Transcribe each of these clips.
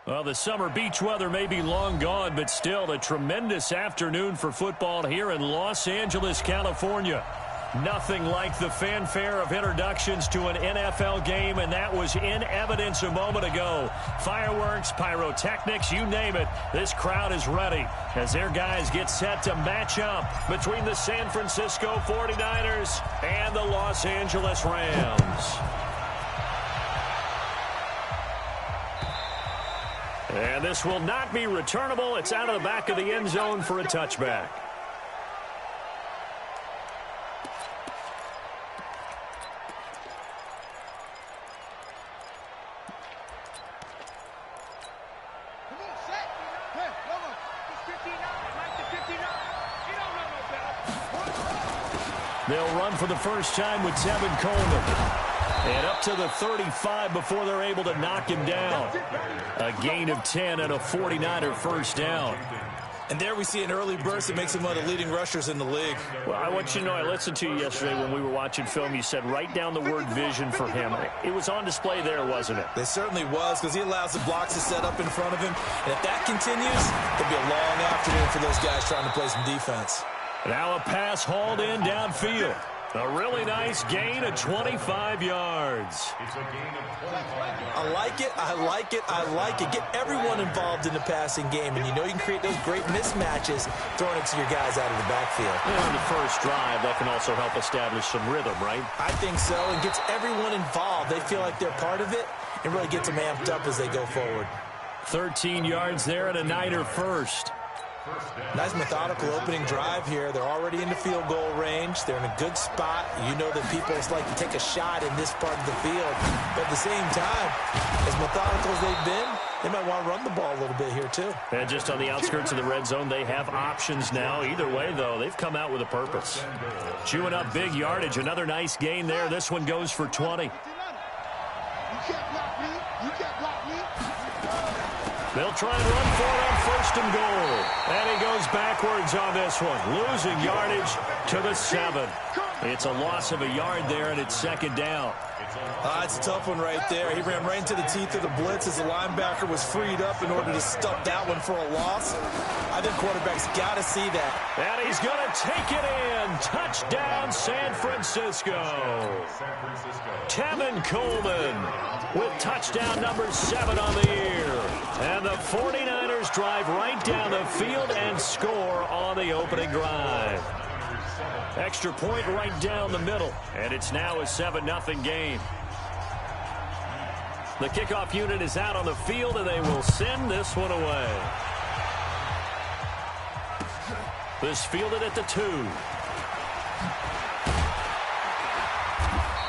Well, the summer beach weather may be long gone, but still a tremendous afternoon for football here in Los Angeles, California. Nothing like the fanfare of introductions to an NFL game, and that was in evidence a moment ago. Fireworks, pyrotechnics, you name it. This crowd is ready as their guys get set to match up between the San Francisco 49ers and the Los Angeles Rams. And this will not be returnable. It's out of the back of the end zone for a touchback. They'll run for the first time with Tevin Coleman. And up to the 35 before they're able to knock him down. A gain of 10 and a 49er first down. And there we see an early burst that makes him one of the leading rushers in the league. Well, I want you to know, I listened to you yesterday when we were watching film. You said write down the word vision for him. It was on display there, wasn't it? It certainly was, because he allows the blocks to set up in front of him. And if that continues, it'll be a long afternoon for those guys trying to play some defense. Now a pass hauled in downfield. A really nice gain of 25 yards. I like it, I like it, I like it. Get everyone involved in the passing game, and you know you can create those great mismatches throwing it to your guys out of the backfield. And on the first drive, that can also help establish some rhythm, right? I think so, and gets everyone involved. They feel like they're part of it and really gets them amped up as they go forward. 13 yards there and a Niner first. Nice methodical opening drive here. They're already in the field goal range. They're in a good spot. You know that people like to take a shot in this part of the field. But at the same time, as methodical as they've been, they might want to run the ball a little bit here too. And just on the outskirts of the red zone, they have options now. Either way, though, they've come out with a purpose. Chewing up big yardage. Another nice gain there. This one goes for 20. They'll try and run for it on first and goal. And he goes backwards on this one, losing yardage to the 7. It's a loss of a yard there, and it's second down. It's a tough one right there. He ran right into the teeth of the blitz as the linebacker was freed up in order to stop that one for a loss. I think quarterbacks got to see that. And he's going to take it in. Touchdown, San Francisco. Tevin Coleman with touchdown number 7 on the year. And the 49ers drive right down the field and score on the opening drive. Extra point right down the middle, and it's now a 7-0 game. The kickoff unit is out on the field, and they will send this one away. This fielded at the 2.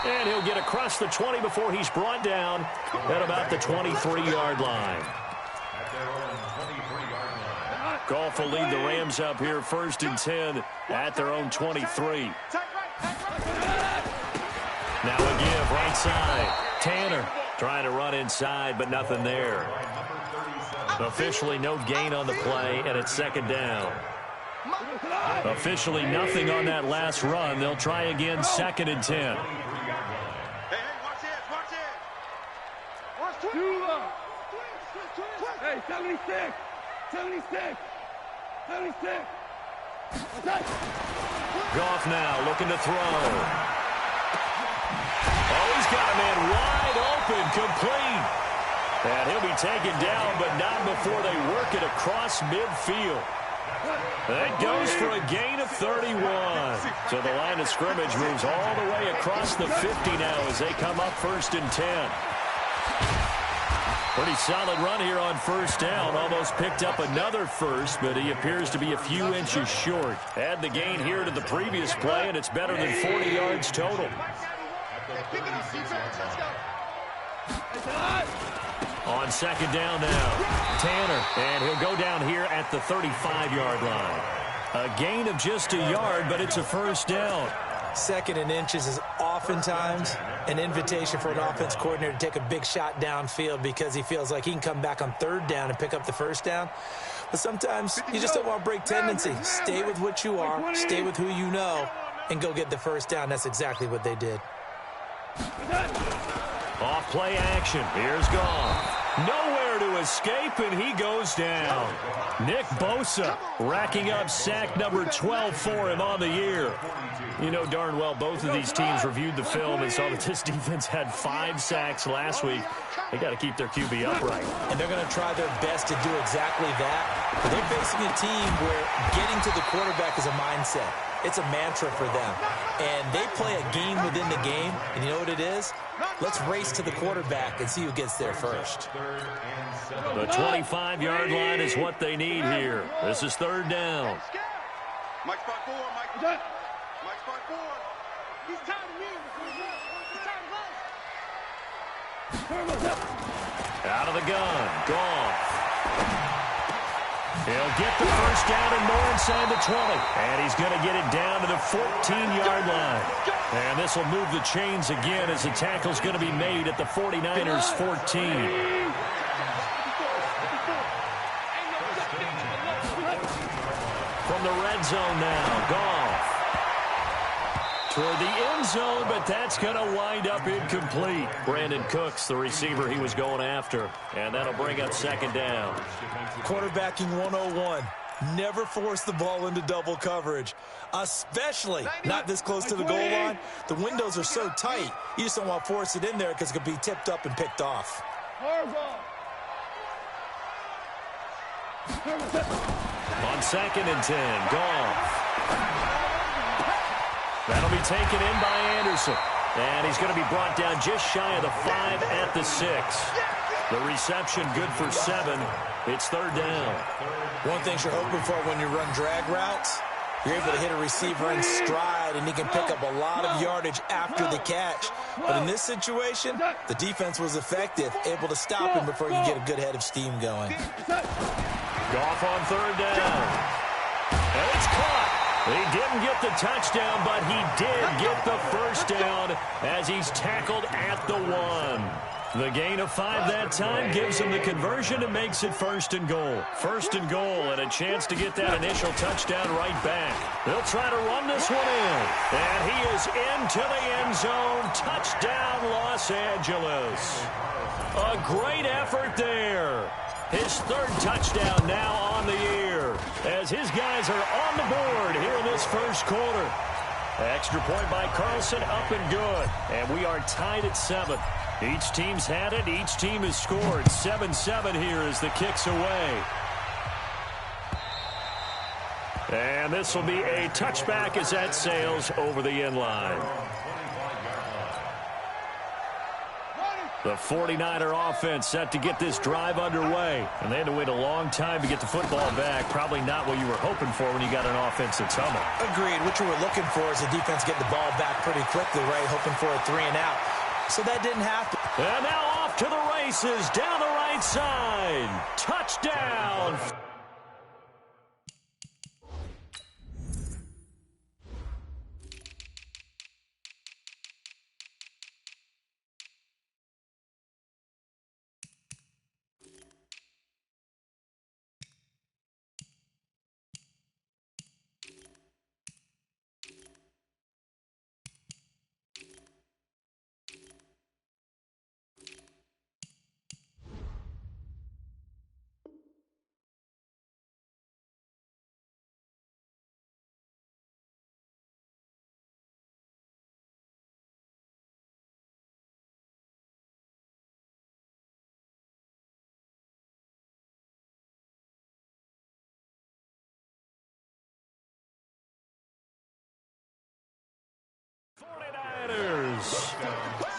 And he'll get across the 20 before he's brought down at about the 23-yard line. Goff will lead the Rams up here first and 10 at their own 23. Now a give right side. Tanner trying to run inside, but nothing there. Officially no gain on the play, and it's second down. Officially nothing on that last run. They'll try again, second and 10. Hey, 76! 76! 76! Goff now looking to throw. Oh, he's got a man wide open, complete. And he'll be taken down, but not before they work it across midfield. That goes for a gain of 31. So the line of scrimmage moves all the way across the 50 now as they come up first and 10. Pretty solid run here on first down. Almost picked up another first, but he appears to be a few inches short. Add the gain here to the previous play, and it's better than 40 yards total. On second down now, Tanner, and he'll go down here at the 35-yard line. A gain of just a yard, but it's a first down. Second and inches is oftentimes an invitation for an offense coordinator to take a big shot downfield because he feels like he can come back on third down and pick up the first down. But sometimes you just don't want to break tendency. Stay with what you are, stay with who you know, and go get the first down. That's exactly what they did. Off play action. Here's Goff. Nowhere there to escape, and he goes down. Nick Bosa racking up sack number 12 for him on the year. You know darn well both of these teams reviewed the film and saw that this defense had 5 sacks last week. They got to keep their QB upright. And they're going to try their best to do exactly that. They're facing a team where getting to the quarterback is a mindset. It's a mantra for them. And they play a game within the game. And you know what it is? Let's race to the quarterback and see who gets there first. The 25-yard line is what they need here. This is third down. Mike spot 4, Mike. Mike spot 4. He's tired of me. He's tired of us. Out of the gun. Goff. He'll get the first down and more inside the 20. And he's going to get it down to the 14-yard line. And this will move the chains again as the tackle's going to be made at the 49ers' 14. From the red zone now, Goff. Toward the end zone, but that's going to wind up incomplete. Brandon Cooks, the receiver he was going after. And that'll bring up second down. Quarterbacking 101. Never force the ball into double coverage, especially not this close to the goal line. The windows are so tight, you just don't want to force it in there because it could be tipped up and picked off. On second and 10, Goff. That'll be taken in by Anderson. And he's going to be brought down just shy of the 5 at the 6. The reception good for 7. It's third down. One thing you're hoping for when you run drag routes, you're able to hit a receiver in stride, and he can pick up a lot of yardage after the catch. But in this situation, the defense was effective, able to stop him before you get a good head of steam going. Goff on third down. And it's caught. He didn't get the touchdown, but he did get the first down as he's tackled at the 1. The gain of 5 that time gives him the conversion and makes it first and goal. First and goal and a chance to get that initial touchdown right back. They'll try to run this one in. And he is into the end zone. Touchdown, Los Angeles. A great effort there. His third touchdown now on the year as his guys are on the board here in this first quarter. Extra point by Carlson, up and good. And we are tied at 7. Each team's had it. Each team has scored. 7-7 here as the kick's away. And this will be a touchback as that sails over the end line. The 49er offense set to get this drive underway. And they had to wait a long time to get the football back. Probably not what you were hoping for when you got an offense that's humming. Agreed. What you were looking for is the defense getting the ball back pretty quickly, right? Hoping for a 3 and out. So that didn't happen. And now off to the races down the right side. Touchdown.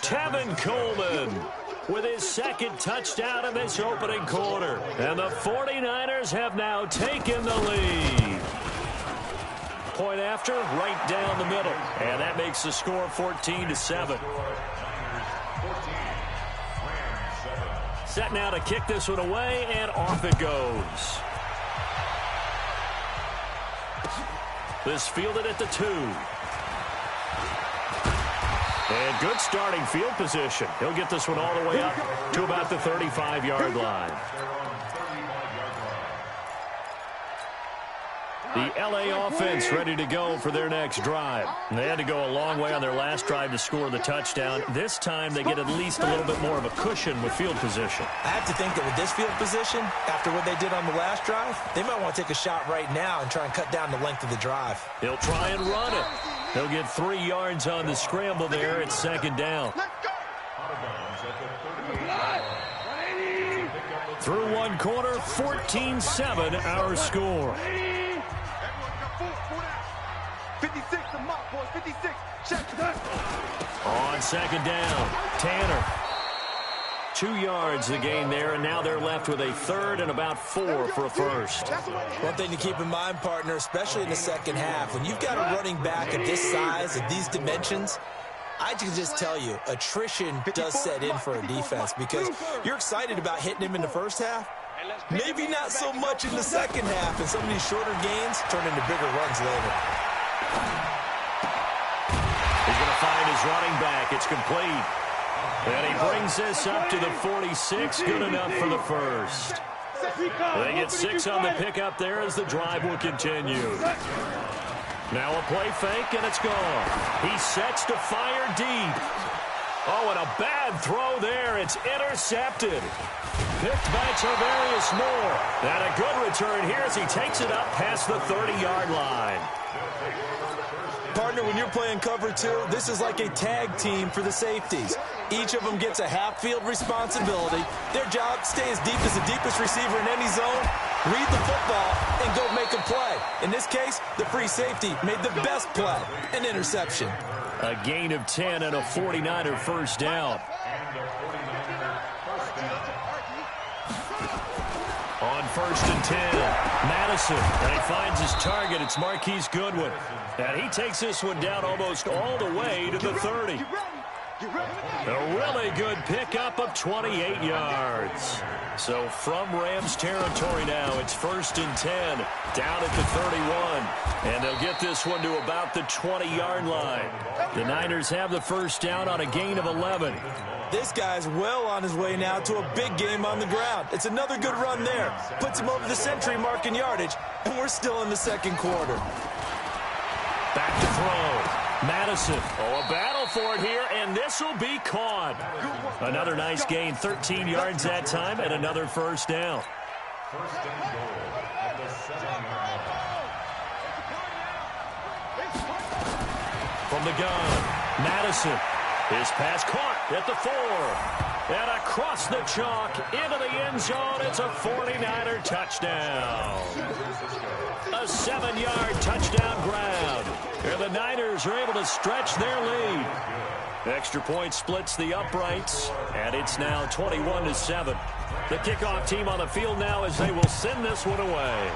Tevin Coleman with his second touchdown in this opening quarter. And the 49ers have now taken the lead. Point after, right down the middle. And that makes the score 14-7. Set now to kick this one away, and off it goes. This fielded at the 2. And good starting field position. He'll get this one all the way up to about the 35-yard line. The LA offense ready to go for their next drive. They had to go a long way on their last drive to score the touchdown. This time they get at least a little bit more of a cushion with field position. I have to think that with this field position, after what they did on the last drive, they might want to take a shot right now and try and cut down the length of the drive. He'll try and run it. He'll get 3 yards on the scramble there. It's second down. Through one quarter, 14-7 our score. 56 to Mott, boys, 56. Check. On second down, Tanner. 2 yards the gain there, and now they're left with a third and about 4 for a first. One thing to keep in mind, partner, especially in the second half, when you've got a running back of this size, of these dimensions, I can just tell you, attrition does set in for a defense because you're excited about hitting him in the first half. Maybe not so much in the second half, and some of these shorter gains turn into bigger runs later. He's going to find his running back. It's complete. And he brings this up to the 46. Good enough for the first. They get 6 on the pickup there as the drive will continue. Now a play fake, and it's gone. He sets to fire deep. Oh, and a bad throw there. It's intercepted. Picked by Tarvarius Moore. And a good return here as he takes it up past the 30-yard line. Partner, when you're playing cover 2, this is like a tag team for the safeties. Each of them gets a half-field responsibility. Their job, stay as deep as the deepest receiver in any zone, read the football, and go make a play. In this case, the free safety made the best play, an interception. A gain of 10 and a 49er first down. On 1st and 10, Madison, and he finds his target. It's Marquise Goodwin. And he takes this one down almost all the way to the 30. A really good pickup of 28 yards. So from Rams territory now, it's 1st and 10, down at the 31. And they'll get this one to about the 20-yard line. The Niners have the first down on a gain of 11. This guy's well on his way now to a big game on the ground. It's another good run there. Puts him over the century mark in yardage, and we're still in the second quarter. Back to throw. Madison. Oh, a battle for it here, and this will be caught. Another nice gain, 13 yards that time, and another first down. First and goal at the 7-yard line. From the gun, Madison. His pass caught at the 4. And across the chalk into the end zone. It's a 49er touchdown. A 7-yard touchdown grab. And the Niners are able to stretch their lead. Extra point splits the uprights. And it's now 21-7. The kickoff team on the field now as they will send this one away.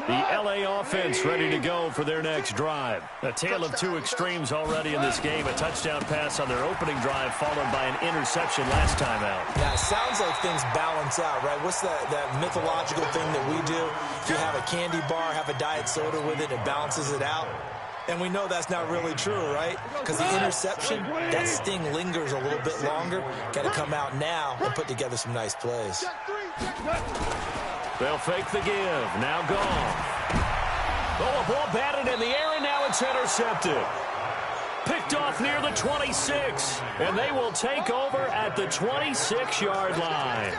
The LA offense ready to go for their next drive. A tale of 2 extremes already in this game. A touchdown pass on their opening drive followed by an interception last time out. Yeah, it sounds like things balance out, right? What's that mythological thing that we do? If you have a candy bar, have a diet soda with it, it balances it out. And we know that's not really true, right? Because the interception, that sting lingers a little bit longer. Got to come out now and put together some nice plays. They'll fake the give. Now gone. Oh, a ball batted in the air, and now it's intercepted. Picked off near the 26. And they will take over at the 26-yard line.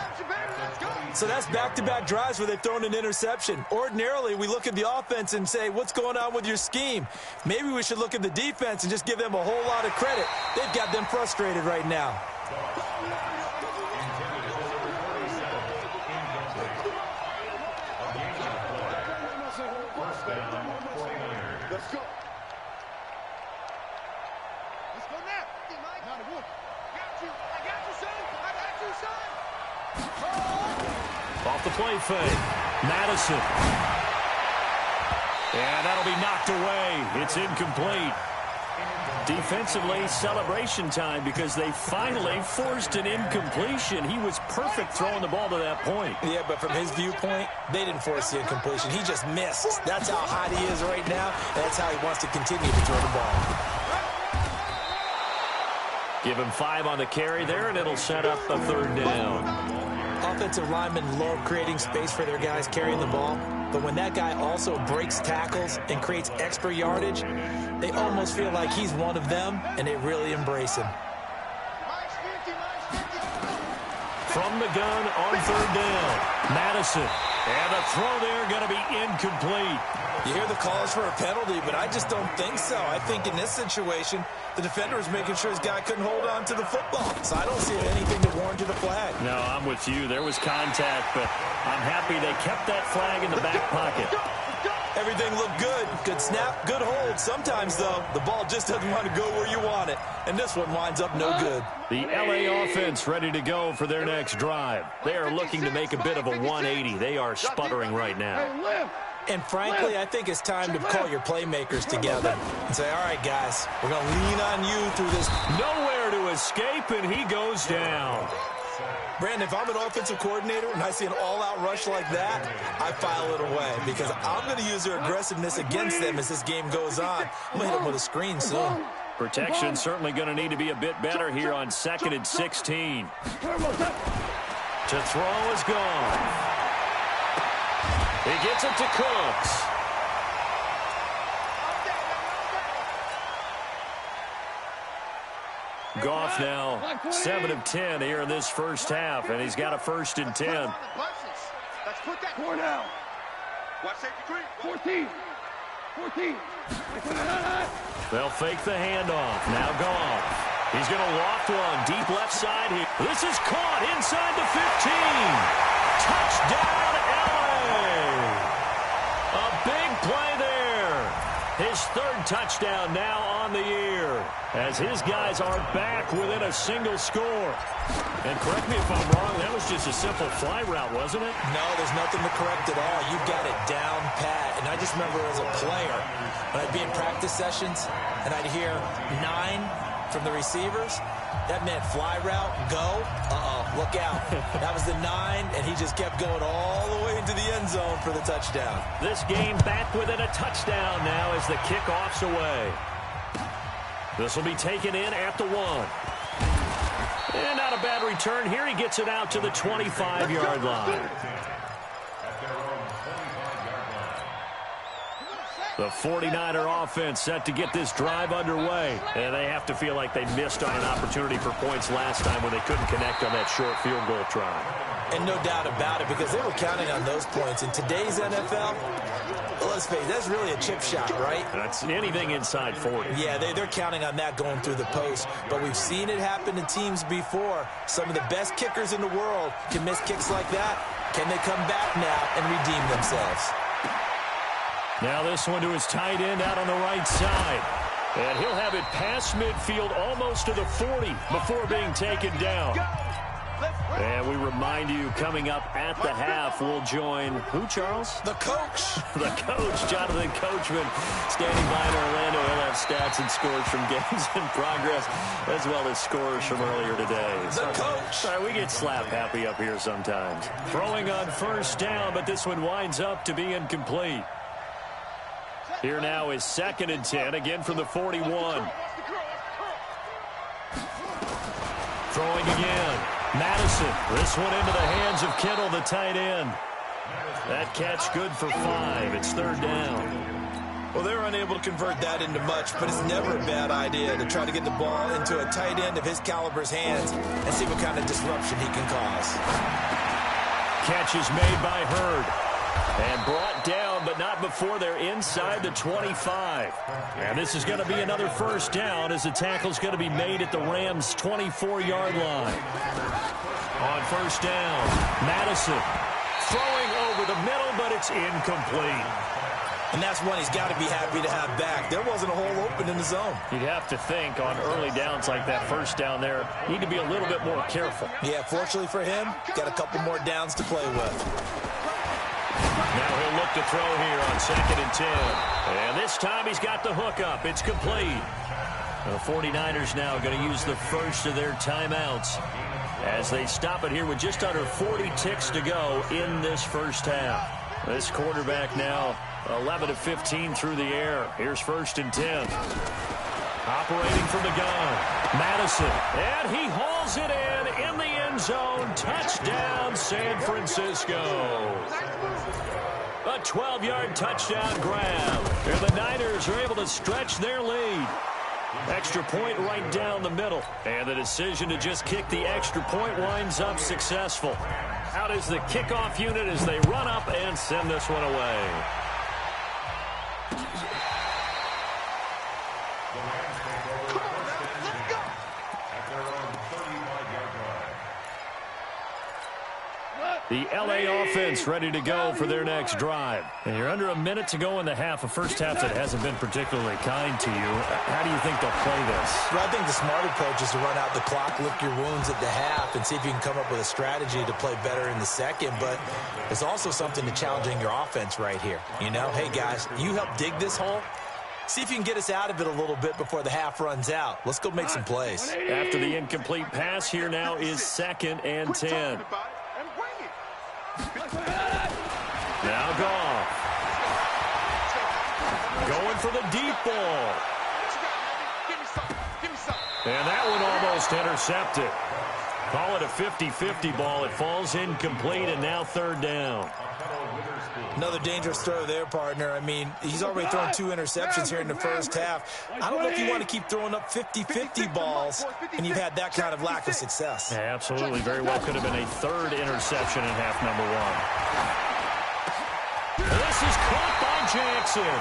So that's back-to-back drives where they've thrown an interception. Ordinarily, we look at the offense and say, what's going on with your scheme? Maybe we should look at the defense and just give them a whole lot of credit. They've got them frustrated right now. Let's go. Let's go now. Not a wood. I got you, son. I got you, son. Off the play fake. Madison. And that'll be knocked away. It's incomplete. Defensively, celebration time because they finally forced an incompletion. He was perfect throwing the ball to that point. Yeah, but from his viewpoint, they didn't force the incompletion. He just missed. That's how hot he is right now, and that's how he wants to continue to throw the ball. Give him 5 on the carry there, and it'll set up a 3rd down. Offensive linemen love creating space for their guys carrying the ball, but when that guy also breaks tackles and creates extra yardage, they almost feel like he's one of them, and they really embrace him. From the gun on 3rd down, Madison. And the throw there going to be incomplete. You hear the calls for a penalty, but I just don't think so. I think in this situation, the defender was making sure his guy couldn't hold on to the football. So I don't see anything to warrant a flag. No, I'm with you. There was contact, but I'm happy they kept that flag in the back pocket. Everything looked good. Good snap, good hold. Sometimes, though, the ball just doesn't want to go where you want it. And this one winds up no good. The LA offense ready to go for their next drive. They are looking to make a bit of a 180. They are sputtering right now. And frankly, I think it's time to call your playmakers together and say, all right, guys, we're going to lean on you through this. Nowhere to escape, and he goes down. Brandon, if I'm an offensive coordinator and I see an all-out rush like that, I file it away because I'm going to use their aggressiveness against them as this game goes on. I'm going to hit them with a screen soon. Protection certainly going to need to be a bit better here on 2nd and 16. To throw is gone. He gets it to Cooks. Goff now 7 of 10 here in this first half, and he's got a 1st and 10. Let's put that 4 now. Watch safety 3. 14. They'll fake the handoff. Now Goff. He's going to loft one deep left side here. This is caught inside the 15. Touchdown, LA. A big play there. His 3rd touchdown now on the year as his guys are back within a single score. And correct me if I'm wrong, that was just a simple fly route, wasn't it? No, there's nothing to correct at all. You've got it down pat. And I just remember as a player, when I'd be in practice sessions and I'd hear 9 from the receivers, that meant fly route, go, look out. That was the 9, and he just kept going all the way into the end zone for the touchdown. This game back within a touchdown now as the kickoff's away. This will be taken in at the 1. And not a bad return here. He gets it out to the 25-yard line. The 49er offense set to get this drive underway. And they have to feel like they missed on an opportunity for points last time when they couldn't connect on that short field goal try. And no doubt about it, because they were counting on those points. In today's NFL, well, let's face it, that's really a chip shot, right? That's anything inside 40. Yeah, they're counting on that going through the post. But we've seen it happen to teams before. Some of the best kickers in the world can miss kicks like that. Can they come back now and redeem themselves? Now this one to his tight end out on the right side. And he'll have it past midfield almost to the 40 before being taken down. And we remind you, coming up at the half, we'll join who, Charles? The coach. The coach, Jonathan Coachman, standing by in Orlando. He'll have stats and scores from games in progress, as well as scores from earlier today. The coach. Sorry, we get slap happy up here sometimes. Throwing on 1st down, but this one winds up to be incomplete. Here now is 2nd and 10, again from the 41. Throwing again. Madison, this one into the hands of Kittle, the tight end. That catch good for 5. It's 3rd down. Well, they were unable to convert that into much, but it's never a bad idea to try to get the ball into a tight end of his caliber's hands and see what kind of disruption he can cause. Catch is made by Hurd. And brought down, but not before they're inside the 25. And this is going to be another 1st down as the tackle's going to be made at the Rams' 24-yard line. On 1st down, Madison throwing over the middle, but it's incomplete. And that's one he's got to be happy to have back. There wasn't a hole open in the zone. You'd have to think on early downs like that, 1st down there, need to be a little bit more careful. Yeah, fortunately for him, got a couple more downs to play with. Now he'll look to throw here on 2nd and 10. And this time he's got the hook up. It's complete. The 49ers now going to use the first of their timeouts as they stop it here with just under 40 ticks to go in this first half. This quarterback now 11 of 15 through the air. Here's 1st and 10. Operating from the gun, Madison, and he hauls it in the end zone. Touchdown, San Francisco. A 12-yard touchdown grab. And the Niners are able to stretch their lead. Extra point right down the middle. And the decision to just kick the extra point winds up successful. Out is the kickoff unit as they run up and send this one away. The L.A. offense ready to go for their next drive. And you're under a minute to go in the half, a first half that hasn't been particularly kind to you. How do you think they'll play this? Well, I think the smart approach is to run out the clock, lick your wounds at the half, and see if you can come up with a strategy to play better in the second. But there's also something to challenging your offense right here. You know, hey, guys, you help dig this hole. See if you can get us out of it a little bit before the half runs out. Let's go make some plays. After the incomplete pass, here now is 2nd and 10. Now Goff. Going for the deep ball. And that one almost intercepted. Call it a 50-50 ball. It falls incomplete, and now 3rd down. Another dangerous throw there, partner. I mean, he's already thrown 2 interceptions here in the first half. I don't know if you want to keep throwing up 50-50 balls when you've had that kind of lack of success. Yeah, absolutely. Very well could have been a 3rd interception in half number 1. This is caught by Jackson.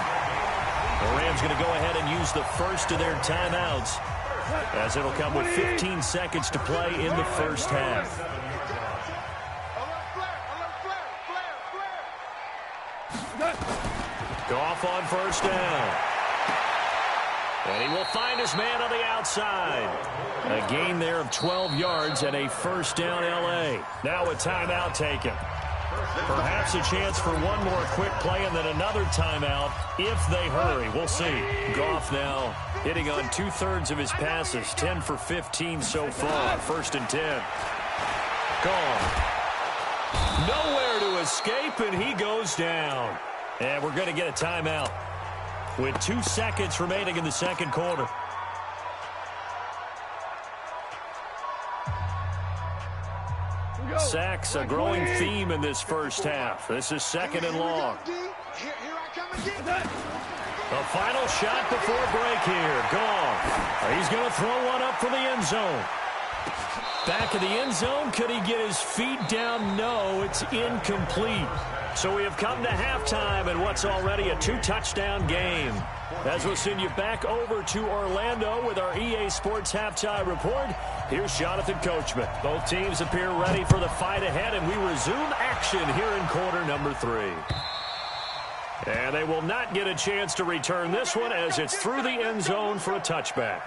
The Rams going to go ahead and use the first of their timeouts, as it'll come with 15 seconds to play in the first half. Goff on 1st down. And he will find his man on the outside. A gain there of 12 yards and a 1st down L.A. Now a timeout taken. Perhaps a chance for one more quick play and then another timeout if they hurry. We'll see. Goff now hitting on 2/3 of his passes, 10 for 15 so far. 1st and 10. Goff. Nowhere to escape, and he goes down. And we're going to get a timeout with 2 seconds remaining in the second quarter. Sacks, a growing theme in this first half. This is 2nd and long. The final shot before break here. Goff. He's going to throw one up for the end zone. Back of the end zone. Could he get his feet down? No, it's incomplete. So we have come to halftime in what's already a 2-touchdown game. As we'll send you back over to Orlando with our EA Sports Halftime Report, here's Jonathan Coachman. Both teams appear ready for the fight ahead, and we resume action here in quarter number 3. And they will not get a chance to return this one as it's through the end zone for a touchback.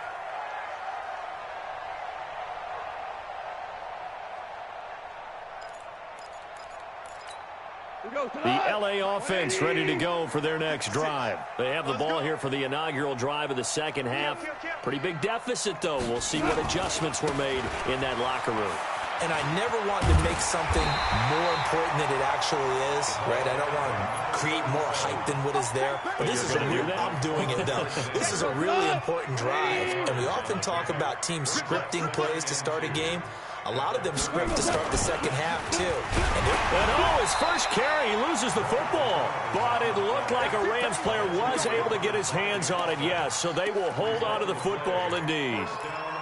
The L.A. offense ready to go for their next drive. They have the ball here for the inaugural drive of the second half. Pretty big deficit, though. We'll see what adjustments were made in that locker room. And I never want to make something more important than it actually is, right? I don't want to create more hype than what is there. But this is I'm doing it, though. This is a really important drive. And we often talk about teams scripting plays to start a game. A lot of them script to start the second half, too. And his first carry, he loses the football. But it looked like a Rams player was able to get his hands on it, yes. So they will hold on to the football indeed.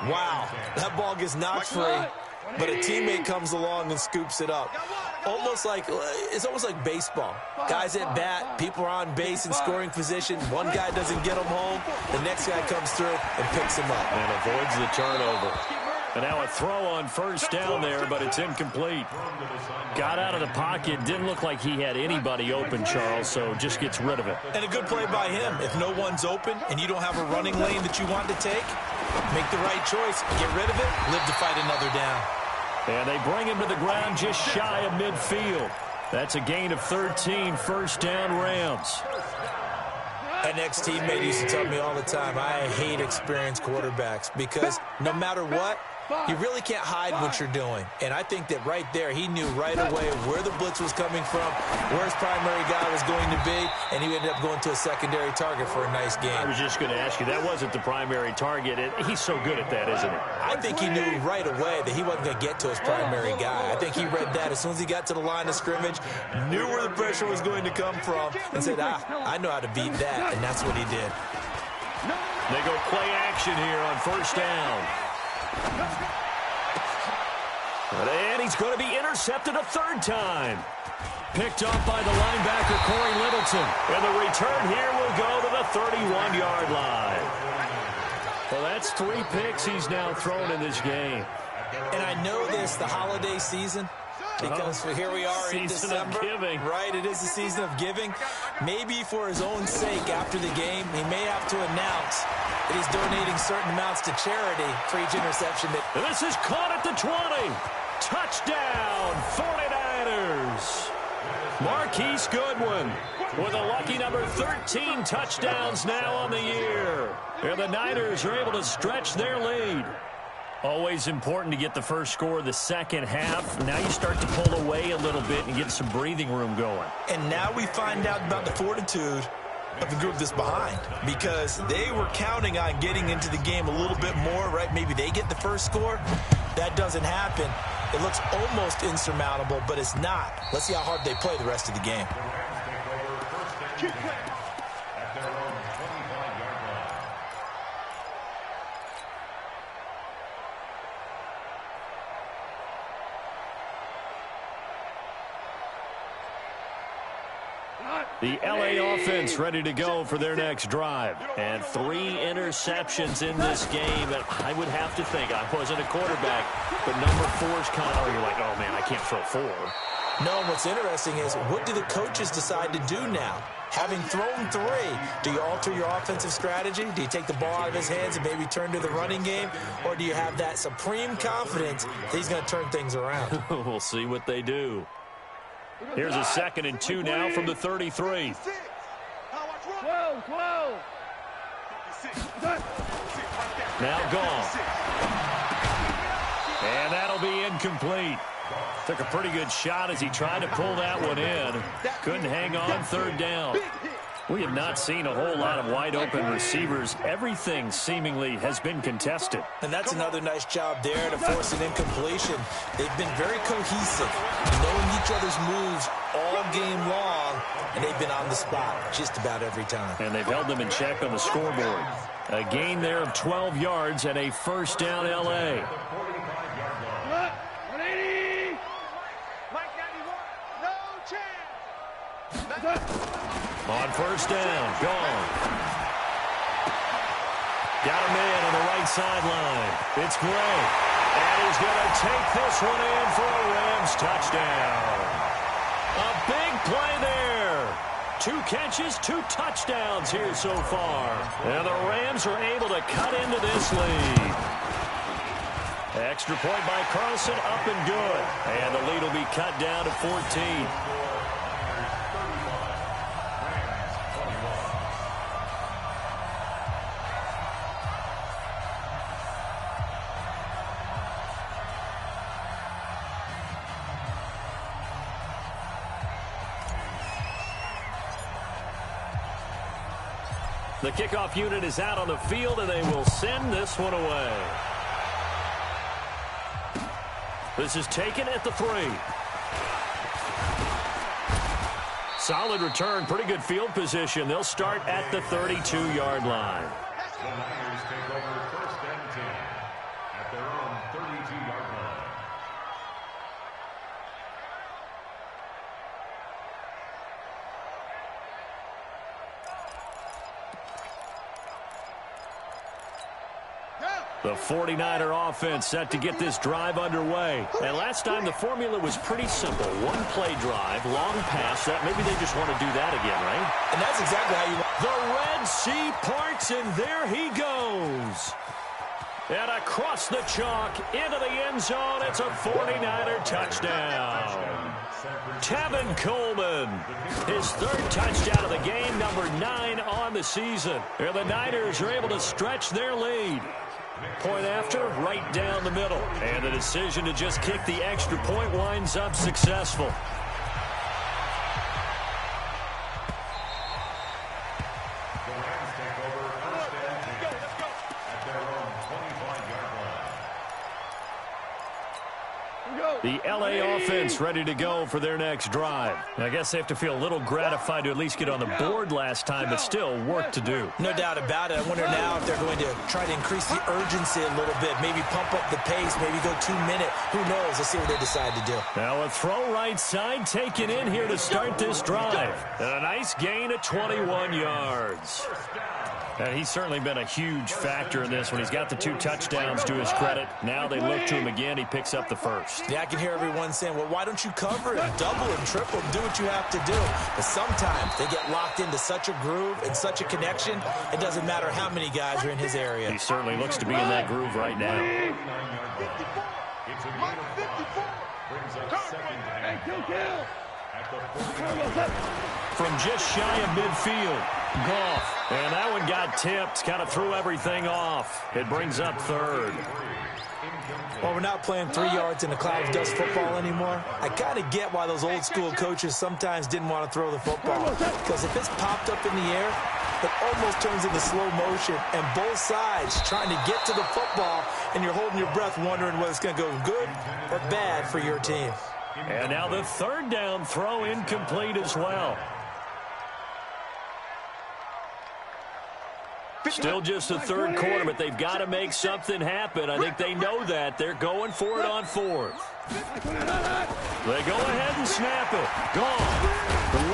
Wow, that ball gets knocked free, but a teammate comes along and scoops it up. It's almost like baseball. Guys at bat, people are on base in scoring position. One guy doesn't get them home. The next guy comes through and picks him up. And avoids the turnover. And now a throw on 1st down there, but it's incomplete. Got out of the pocket. Didn't look like he had anybody open, Charles, so just gets rid of it. And a good play by him. If no one's open and you don't have a running lane that you want to take, make the right choice. Get rid of it. Live to fight another down. And they bring him to the ground just shy of midfield. That's a gain of 13, 1st down Rams. An ex-teammate used to tell me all the time, I hate experienced quarterbacks because no matter what, You really can't hide what you're doing. And I think that right there, he knew right away where the blitz was coming from, where his primary guy was going to be, and he ended up going to a secondary target for a nice game. I was just going to ask you, that wasn't the primary target. He's so good at that, isn't he? I think he knew right away that he wasn't going to get to his primary guy. I think he read that as soon as he got to the line of scrimmage, knew where the pressure was going to come from, and said, I know how to beat that, and that's what he did. They go play action here on first down. And he's going to be intercepted a third time. Picked off by the linebacker, Corey Littleton. And the return here will go to the 31-yard line. Well, that's 3 picks he's now thrown in this game. And I know this, the holiday season, because here we are in December. Giving. Right, it is the season of giving. Maybe for his own sake after the game, he may have to announce that he's donating certain amounts to charity for each interception. And this is caught at the 20. Touchdown, 49ers. Marquise Goodwin with a lucky number 13 touchdowns now on the year. And the Niners are able to stretch their lead. Always important to get the first score of the second half. Now you start to pull away a little bit and get some breathing room going. And now we find out about the fortitude of the group that's behind, because they were counting on getting into the game a little bit more, right? Maybe they get the first score. That doesn't happen. It looks almost insurmountable, but it's not. Let's see how hard they play the rest of the game. The LA offense ready to go for their next drive. And 3 interceptions in this game. And I would have to think, I wasn't a quarterback, but number 4's kind of, you're like, oh, man, I can't throw 4. No, what's interesting is, what do the coaches decide to do now? Having thrown 3, do you alter your offensive strategy? Do you take the ball out of his hands and maybe turn to the running game? Or do you have that supreme confidence that he's going to turn things around? We'll see what they do. Here's a 2nd and 2 now from the 33. Now gone. And that'll be incomplete. Took a pretty good shot as he tried to pull that one in. Couldn't hang on 3rd down. We have not seen a whole lot of wide-open receivers. Everything seemingly has been contested. And that's another nice job there to force an incompletion. They've been very cohesive, knowing each other's moves all game long, and they've been on the spot just about every time. And they've held them in check on the scoreboard. A gain there of 12 yards and a first down L.A. On first down, gone. Got a man on the right sideline. It's Gray. And he's going to take this one in for a Rams touchdown. A big play there. 2 catches, 2 touchdowns here so far. And the Rams are able to cut into this lead. Extra point by Carlson, up and good. And the lead will be cut down to 14. The kickoff unit is out on the field, and they will send this one away. This is taken at the 3. Solid return, pretty good field position. They'll start at the 32-yard line. The Niners take over 1st and 10 at their own 32-yard line. The 49er offense set to get this drive underway. And last time the formula was pretty simple. 1-play drive, long pass. That maybe they just want to do that again, right? And that's exactly how you want. The Red Sea parts, and there he goes. And across the chalk, into the end zone, it's a 49er touchdown. Tevin Coleman, his 3rd touchdown of the game, number 9 on the season. And the Niners are able to stretch their lead. Point after, right down the middle. And the decision to just kick the extra point winds up successful. The Rams take over first and 10 at their own 25-yard line. The LA offense ready to go for their next drive. I guess they have to feel a little gratified to at least get on the board last time, but still work to do. No doubt about it. I wonder now if they're going to try to increase the urgency a little bit, maybe pump up the pace, maybe go 2 minute. Who knows? Let's see what they decide to do. Now a throw right side taken in here to start this drive. And a nice gain of 21 yards. And he's certainly been a huge factor in this when he's got the 2 touchdowns to his credit. Now they look to him again. He picks up the first. Yeah, I can hear everyone saying, well, why don't you cover him, double him, triple him, do what you have to do. But sometimes they get locked into such a groove and such a connection, it doesn't matter how many guys are in his area. He certainly looks to be in that groove right now. It's a gain of 5. Brings up second and 10 at the 49. From just shy of midfield, Goff. And that one got tipped, kind of threw everything off. It brings up third. Well, we're not playing 3 yards in a cloud of dust football anymore. I kind of get why those old school coaches sometimes didn't want to throw the football. Because if it's popped up in the air, it almost turns into slow motion. And both sides trying to get to the football, and you're holding your breath wondering whether it's going to go good or bad for your team. And now the third down throw incomplete as well. Still just the third quarter, but they've got to make something happen. I think they know that. They're going for it on fourth. They go ahead and snap it. Gone.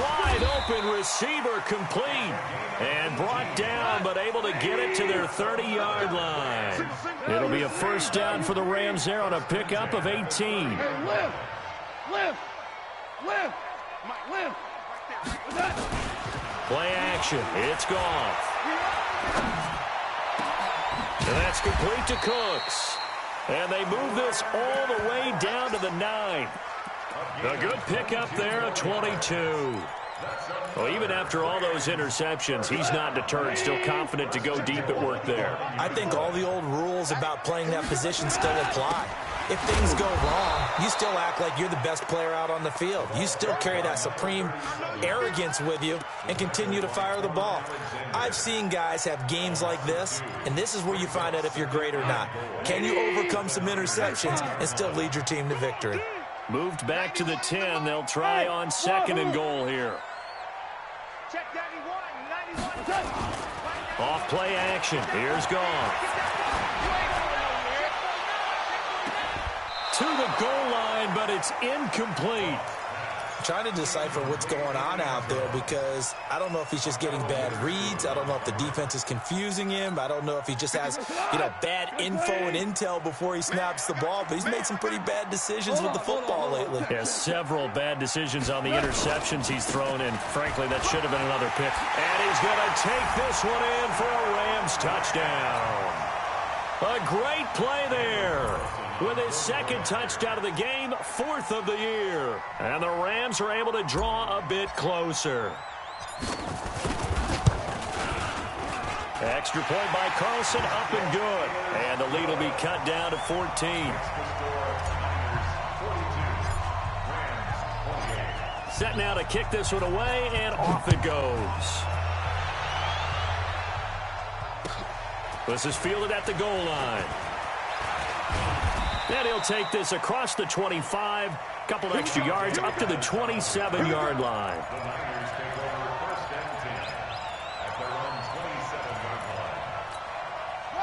Wide open receiver complete. And brought down, but able to get it to their 30-yard line. It'll be a first down for the Rams there on a pickup of 18. Play action. It's gone. And that's complete to Cooks. And they move this all the way down to the 9. A good pickup there, a 22. Well, even after all those interceptions, he's not deterred, still confident to go deep at work there. I think all the old rules about playing that position still apply. If things go wrong, you still act like you're the best player out on the field. You still carry that supreme arrogance with you and continue to fire the ball. I've seen guys have games like this, and this is where you find out if you're great or not. Can you overcome some interceptions and still lead your team to victory? Moved back to the 10. They'll try on second and goal here. Check 91. Off play action. Here's Goff. To the goal line, but it's incomplete. Trying to decipher what's going on out there because I don't know if he's just getting bad reads. I don't know if the defense is confusing him. I don't know if he just has, bad info and intel before he snaps the ball. But he's made some pretty bad decisions with the football lately. Yeah, several bad decisions on the interceptions he's thrown, and frankly, that should have been another pick. And he's going to take this one in for a Rams touchdown. A great play there. With his second touchdown of the game, 4th of the year. And the Rams are able to draw a bit closer. Extra point by Carlson, up and good. And the lead will be cut down to 14. Set now to kick this one away, and off it goes. This is fielded at the goal line. And he'll take this across the 25, couple extra yards up to the 27-yard line. The Niners take over first and 10 at their own 27-yard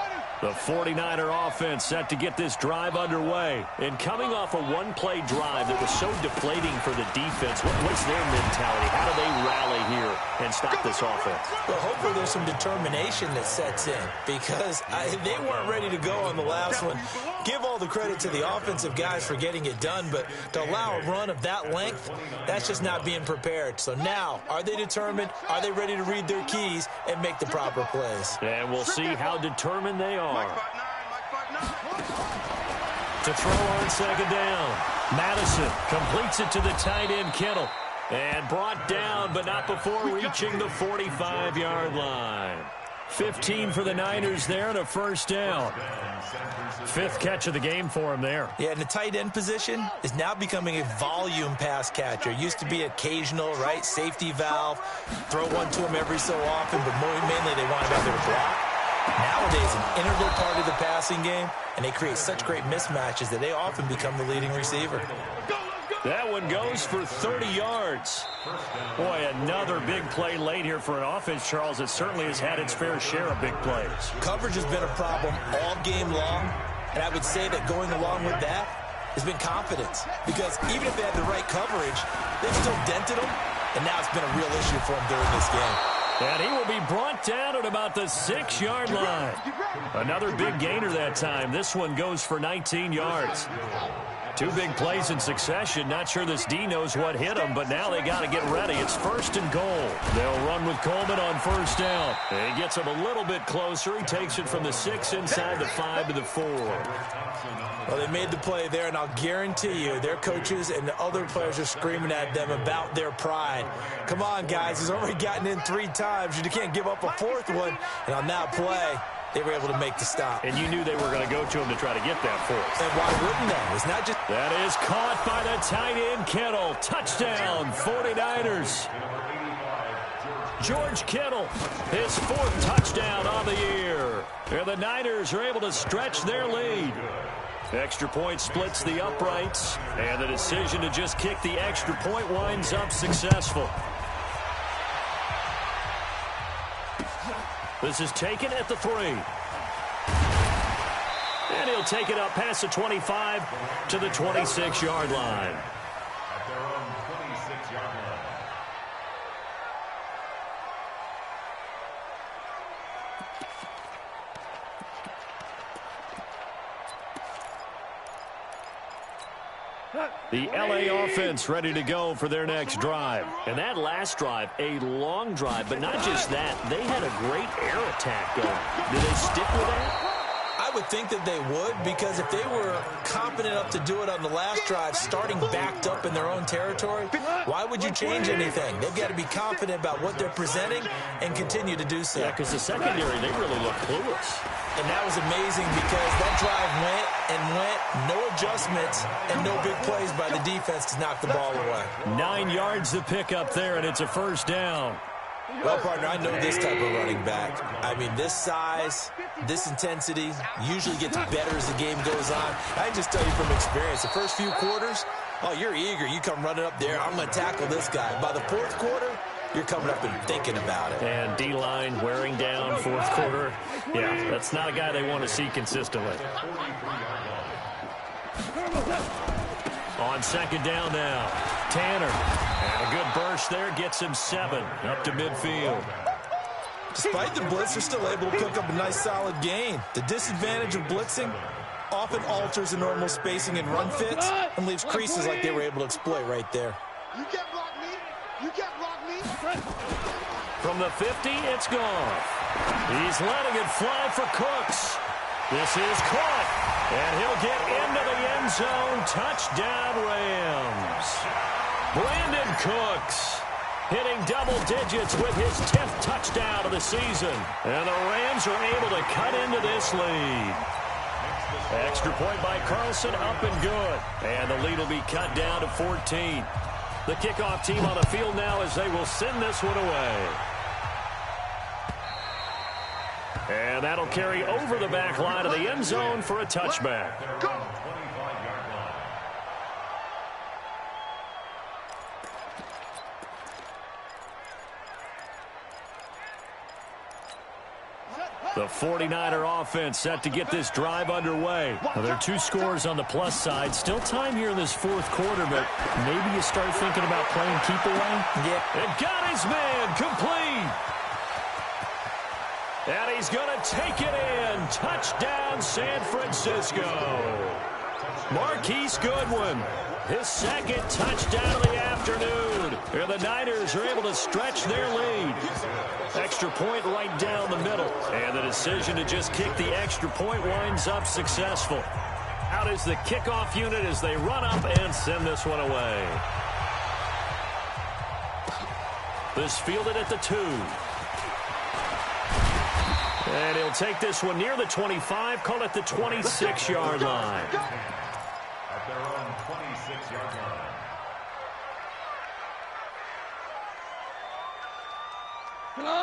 line. The 49er offense set to get this drive underway. And coming off a one-play drive that was so deflating for the defense, what's their mentality? How do they rally here and stop this offense? Well, hopefully there's some determination that sets in because they weren't ready to go on the last one. Give all the credit to the offensive guys for getting it done, but to allow a run of that length, that's just not being prepared. So now, are they determined? Are they ready to read their keys and make the proper plays? And we'll see how determined they are. To throw on second down. Madison completes it to the tight end, Kittle. And brought down, but not before reaching the 45-yard line. 15 for the Niners there and a first down. 5th catch of the game for him there. Yeah, and the tight end position is now becoming a volume pass catcher. Used to be occasional, right? Safety valve. Throw one to him every so often, but mainly they want him out there to block. Nowadays, an integral part of the passing game, and they create such great mismatches that they often become the leading receiver. That one goes for 30 yards. Boy, another big play late here for an offense, Charles, that certainly has had its fair share of big plays. Coverage has been a problem all game long, and I would say that going along with that has been confidence. Because even if they had the right coverage, they've still dented them, and now it's been a real issue for them during this game. And he will be brought down at about the 6-yard line. Another big gainer that time. This one goes for 19 yards. 2 big plays in succession. Not sure this D knows what hit him, but now they got to get ready. It's 1st and goal. They'll run with Coleman on 1st down. He gets him a little bit closer. He takes it from the 6 inside the 5 to the 4. Well, they made the play there, and I'll guarantee you their coaches and the other players are screaming at them about their pride. Come on, guys. He's already gotten in 3 times. You can't give up a 4th one. And on that play, they were able to make the stop. And you knew they were going to go to him to try to get that 4th. And why wouldn't they? It's not just... That is caught by the tight end, Kittle. Touchdown, 49ers. George Kittle, his 4th touchdown on the year. And the Niners are able to stretch their lead. Extra point splits the uprights, and the decision to just kick the extra point winds up successful. This is taken at the 3. And he'll take it up past the 25 to the 26-yard line. At their own 26-yard line. The LA offense ready to go for their next drive. And that last drive, a long drive, but not just that. They had a great air attack going. Did they stick with that? I would think that they would, because if they were confident enough to do it on the last drive, starting backed up in their own territory, why would you change anything? They've got to be confident about what they're presenting and continue to do so. Yeah, because the secondary, they really look clueless. And that was amazing because that drive went and went, no adjustments, and no big plays by the defense to knock the ball away. 9 yards to pick up there, and it's a first down. Well, partner, I know this type of running back. I mean, this size, this intensity usually gets better as the game goes on. I can just tell you from experience, the first few quarters, oh, you're eager. You come running up there, I'm going to tackle this guy. By the 4th quarter, you're coming up and thinking about it. And D-line wearing down 4th quarter. Yeah, that's not a guy they want to see consistently. On 2nd down now, Tanner. And a good burst there gets him 7 up to midfield. Despite the blitz, they're still able to cook up a nice solid gain. The disadvantage of blitzing often alters the normal spacing and run fits and leaves creases like they were able to exploit right there. You can't block me. You can't block me. From the 50, it's gone. He's letting it fly for Cooks. This is caught, and he'll get into the end zone. Touchdown, Rams. Brandon Cooks hitting double digits with his 10th touchdown of the season. And the Rams are able to cut into this lead. Extra point by Carlson, up and good. And the lead will be cut down to 14. The kickoff team on the field now as they will send this one away. And that'll carry over the back line of the end zone for a touchback. The 49er offense set to get this drive underway. Well, there are 2 scores on the plus side. Still time here in this 4th quarter, but maybe you start thinking about playing keep away. Yeah. And got his man complete. And he's going to take it in. Touchdown, San Francisco. Marquise Goodwin, his 2nd touchdown of the afternoon. And the Niners are able to stretch their lead. Extra point right down the middle. And the decision to just kick the extra point winds up successful. Out is the kickoff unit as they run up and send this one away. This fielded at the 2. And he'll take this one near the 25, call it the 26-yard line. At their own 26-yard line.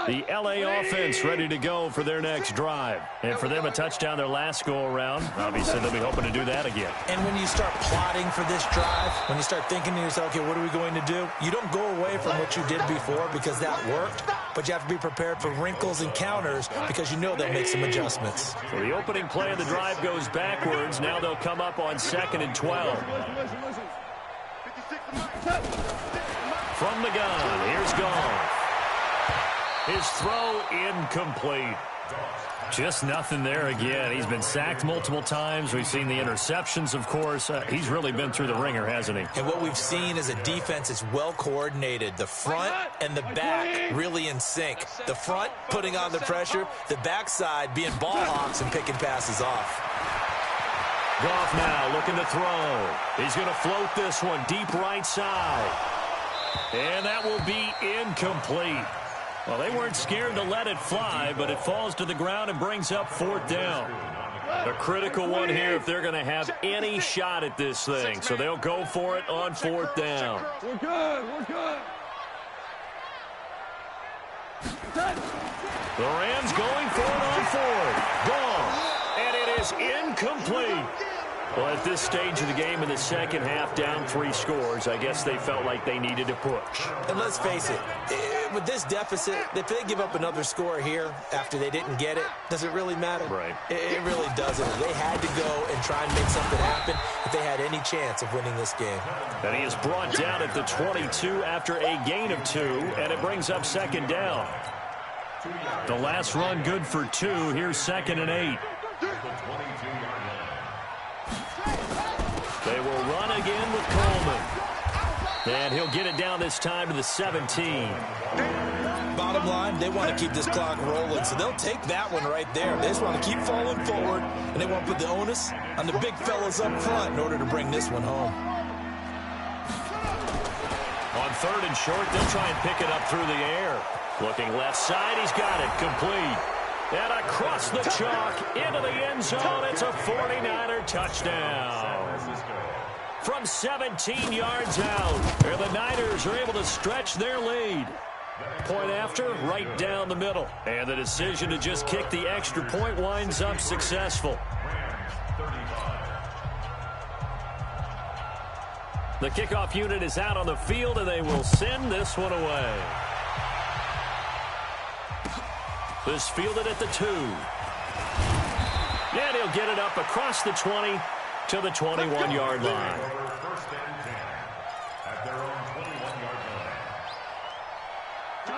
The L.A. offense ready to go for their next drive. And for them, a touchdown their last go-around. Obviously, they'll be hoping to do that again. And when you start plotting for this drive, when you start thinking to yourself, okay, what are we going to do? You don't go away from what you did before because that worked, but you have to be prepared for wrinkles and counters because you know they'll make some adjustments. So the opening play of the drive goes backwards. Now they'll come up on 2nd and 12. From the gun, here's Goff. His throw incomplete. Just nothing there again. He's been sacked multiple times. We've seen the interceptions, of course. He's really been through the ringer, hasn't he? And what we've seen is a defense that's well coordinated. The front and the back really in sync. The front putting on the pressure, the backside being ball hawks and picking passes off. Goff now looking to throw. He's going to float this one deep right side. And that will be incomplete. Well, they weren't scared to let it fly, but it falls to the ground and brings up 4th down. A critical one here if they're going to have any shot at this thing. So they'll go for it on 4th down. We're good. We're good. The Rams going for it on 4th. Gone. And it is incomplete. Well, at this stage of the game in the second half, down 3 scores, I guess they felt like they needed to push. And let's face it, with this deficit, if they give up another score here after they didn't get it, does it really matter? Right. It really doesn't. They had to go and try and make something happen if they had any chance of winning this game. And he is brought down at the 22 after a gain of 2, and it brings up 2nd down. The last run good for 2. Here's 2nd and 8. They will run again with Coleman. And he'll get it down this time to the 17. Bottom line, they want to keep this clock rolling, so they'll take that one right there. They just want to keep falling forward, and they want to put the onus on the big fellas up front in order to bring this one home. On 3rd and short, they'll try and pick it up through the air. Looking left side, he's got it complete. And across the chalk, into the end zone, it's a 49er touchdown. From 17 yards out, and the Niners are able to stretch their lead. Point after, right down the middle. And the decision to just kick the extra point winds up successful. The kickoff unit is out on the field, and they will send this one away. This fielded at the 2. And he'll get it up across the 20 to the 21-yard line.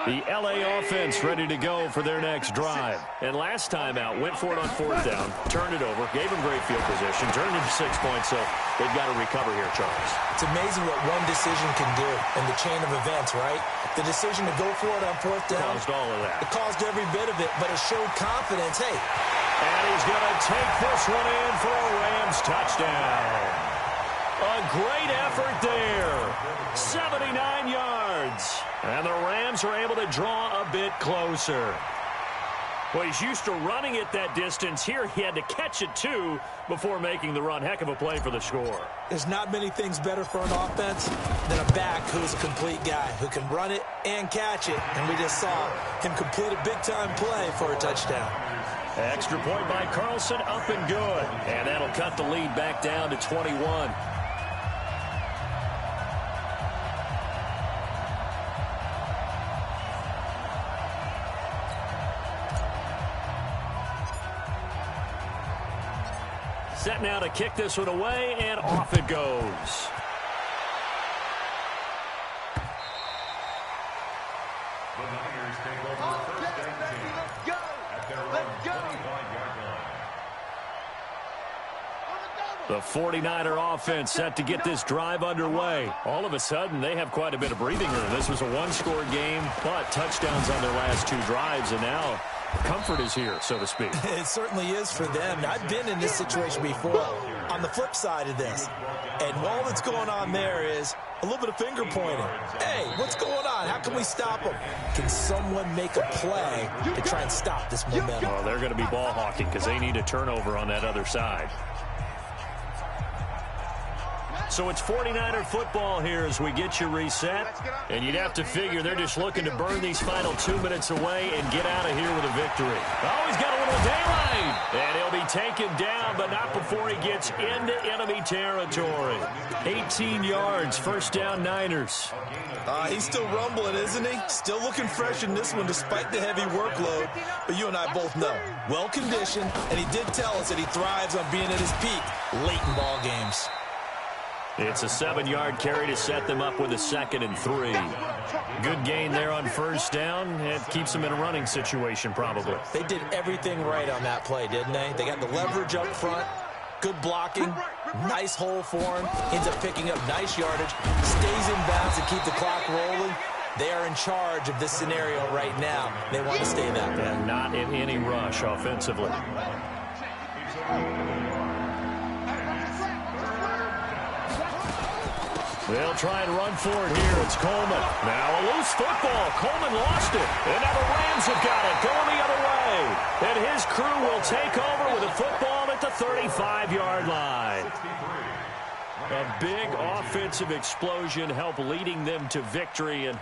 The L.A. offense ready to go for their next drive. And last time out, went for it on 4th down, turned it over, gave them great field position, turned it into 6 points, so they've got to recover here, Charles. It's amazing what one decision can do in the chain of events, right? The decision to go for it on 4th down. Caused all of that. It caused every bit of it, but it showed confidence. Hey. And he's going to take this one in for a Rams touchdown. A great effort there. 79 yards. And the Rams are able to draw a bit closer. Well, he's used to running it that distance. Here he had to catch it, too, before making the run. Heck of a play for the score. There's not many things better for an offense than a back who's a complete guy, who can run it and catch it. And we just saw him complete a big-time play for a touchdown. Extra point by Carlson, up and good. And that'll cut the lead back down to 21. Set now to kick this one away, and off it goes. The Niners take over 1st and 10 at their own 25-yard line. The 49er offense set to get this drive underway. All of a sudden, they have quite a bit of breathing room. This was a one-score game, but touchdowns on their last 2 drives, and now comfort is here, so to speak. It certainly is for them. I've been in this situation before. On the flip side of this, And all that's going on there is a little bit of finger pointing. Hey, what's going on? How can we stop them? Can someone make a play to try and stop this momentum? Well, they're going to be ball hawking because they need a turnover on that other side. So it's 49er football here as we get you reset. And you'd have to figure they're just looking to burn these final 2 minutes away and get out of here with a victory. Oh, he's got a little daylight. And he'll be taken down, but not before he gets into enemy territory. 18 yards, first down Niners. He's still rumbling, isn't he? Still looking fresh in this one despite the heavy workload. But you and I both know, well-conditioned, and he did tell us that he thrives on being at his peak late in ball games. It's a 7-yard carry to set them up with a 2nd and 3. Good gain there on first down. It keeps them in a running situation probably. They did everything right on that play, didn't they? They got the leverage up front, good blocking, nice hole for him, ends up picking up nice yardage, stays in bounds to keep the clock rolling. They are in charge of this scenario right now. They want to stay that way. And not in any rush offensively. They'll try and run for it here. It's Coleman. Now a loose football. Coleman lost it. And now the Rams have got it going the other way. And his crew will take over with a football at the 35-yard line. A big offensive explosion helped leading them to victory. And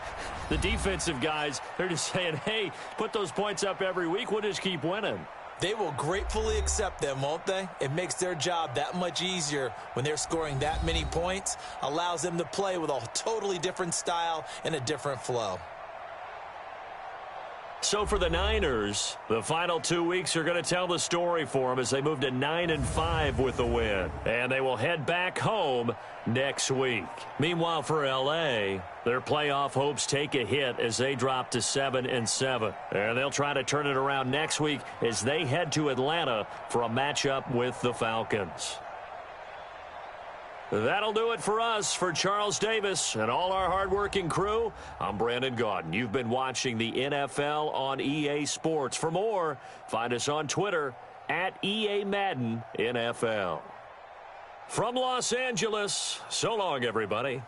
the defensive guys, they're just saying, hey, put those points up every week. We'll just keep winning. They will gratefully accept them, won't they? It makes their job that much easier when they're scoring that many points. Allows them to play with a totally different style and a different flow. So for the Niners, the final 2 weeks are going to tell the story for them as they move to 9-5 with the win. And they will head back home next week. Meanwhile, for L.A., their playoff hopes take a hit as they drop to 7-7. And they'll try to turn it around next week as they head to Atlanta for a matchup with the Falcons. That'll do it for us. For Charles Davis and all our hardworking crew, I'm Brandon Gaudin. You've been watching the NFL on EA Sports. For more, find us on Twitter at EA Madden NFL. From Los Angeles, so long, everybody.